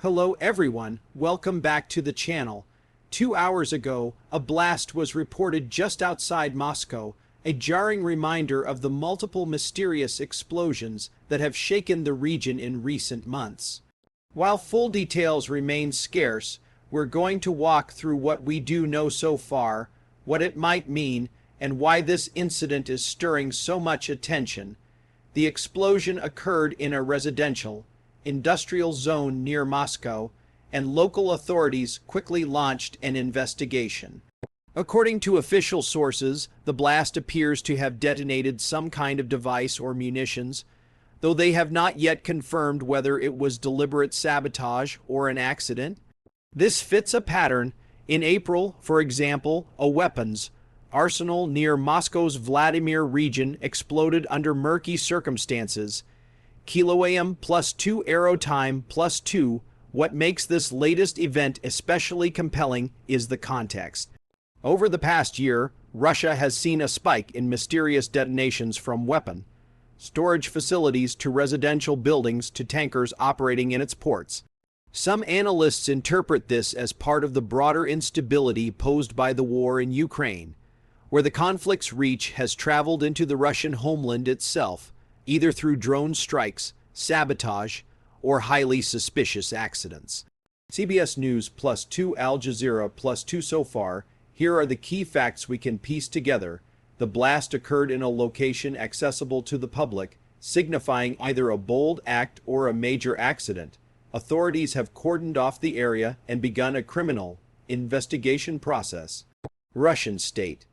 Hello everyone, welcome back to the channel. 2 hours ago, a blast was reported just outside Moscow, a jarring reminder of the multiple mysterious explosions that have shaken the region in recent months. While full details remain scarce, we're going to walk through what we do know so far, what it might mean, and why this incident is stirring so much attention. The explosion occurred in a residential, industrial zone near Moscow, and local authorities quickly launched an investigation. According to official sources, the blast appears to have detonated some kind of device or munitions, though they have not yet confirmed whether it was deliberate sabotage or an accident. This fits a pattern. In April, for example, a weapons arsenal near Moscow's Vladimir region exploded under murky circumstances. Kiloam +2 arrow time +2. What makes this latest event especially compelling is the context. Over the past year, Russia has seen a spike in mysterious detonations from weapon storage facilities to residential buildings to tankers operating in its ports. Some analysts interpret this as part of the broader instability posed by the war in Ukraine, where the conflict's reach has traveled into the Russian homeland itself, either through drone strikes, sabotage, or highly suspicious accidents. CBS News +2 Al Jazeera +2 so far. Here are the key facts we can piece together. The blast occurred in a location accessible to the public, signifying either a bold act or a major accident. Authorities have cordoned off the area and begun a criminal investigation process. Russian state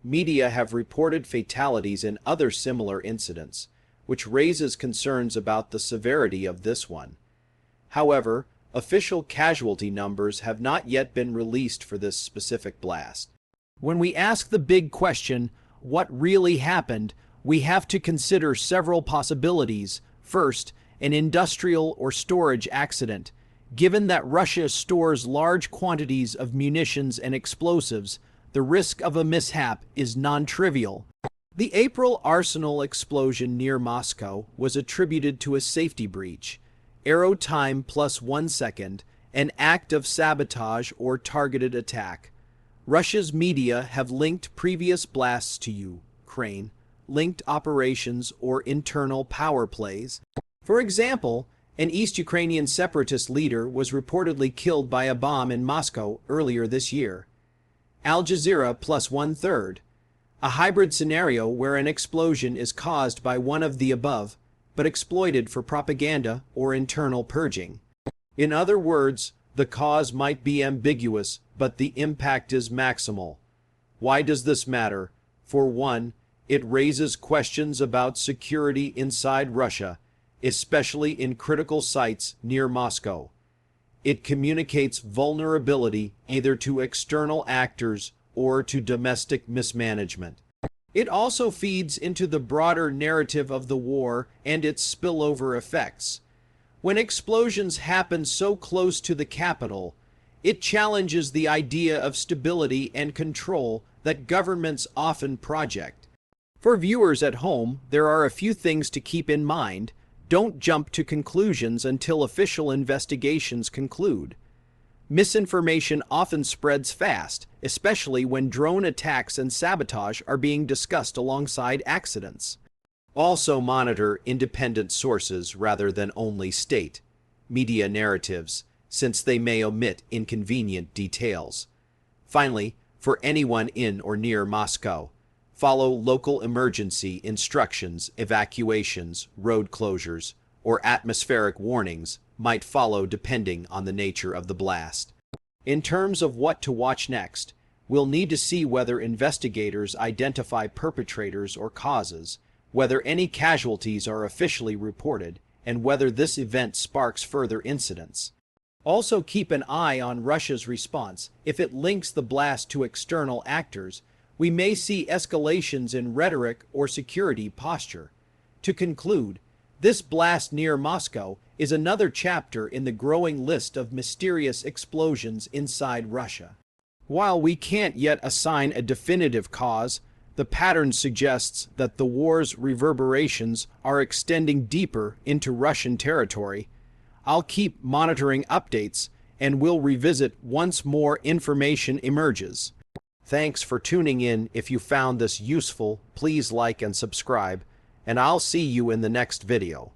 media have reported fatalities in other similar incidents, which raises concerns about the severity of this one. However, official casualty numbers have not yet been released for this specific blast. When we ask the big question, what really happened, we have to consider several possibilities. First, an industrial or storage accident. Given that Russia stores large quantities of munitions and explosives, the risk of a mishap is non-trivial. The April arsenal explosion near Moscow was attributed to a safety breach, arrow time +1 second, an act of sabotage or targeted attack. Russia's media have linked previous blasts to Ukraine, linked operations or internal power plays. For example, an East Ukrainian separatist leader was reportedly killed by a bomb in Moscow earlier this year. Al Jazeera +1/3. A hybrid scenario where an explosion is caused by one of the above, but exploited for propaganda or internal purging. In other words, the cause might be ambiguous, but the impact is maximal. Why does this matter? For one, it raises questions about security inside Russia, especially in critical sites near Moscow. It communicates vulnerability either to external actors or to domestic mismanagement. It also feeds into the broader narrative of the war and its spillover effects. When explosions happen so close to the capital, it challenges the idea of stability and control that governments often project. For viewers at home, there are a few things to keep in mind. Don't jump to conclusions until official investigations conclude. Misinformation often spreads fast, especially when drone attacks and sabotage are being discussed alongside accidents. Also monitor independent sources rather than only state media narratives, since they may omit inconvenient details. Finally, for anyone in or near Moscow, follow local emergency instructions. Evacuations, road closures, or atmospheric warnings might follow depending on the nature of the blast. In terms of what to watch next, we'll need to see whether investigators identify perpetrators or causes, whether any casualties are officially reported, and whether this event sparks further incidents. Also keep an eye on Russia's response. If it links the blast to external actors, we may see escalations in rhetoric or security posture. To conclude, this blast near Moscow is another chapter in the growing list of mysterious explosions inside Russia. While we can't yet assign a definitive cause, the pattern suggests that the war's reverberations are extending deeper into Russian territory. I'll keep monitoring updates and will revisit once more information emerges. Thanks for tuning in. If you found this useful, please like and subscribe, and I'll see you in the next video.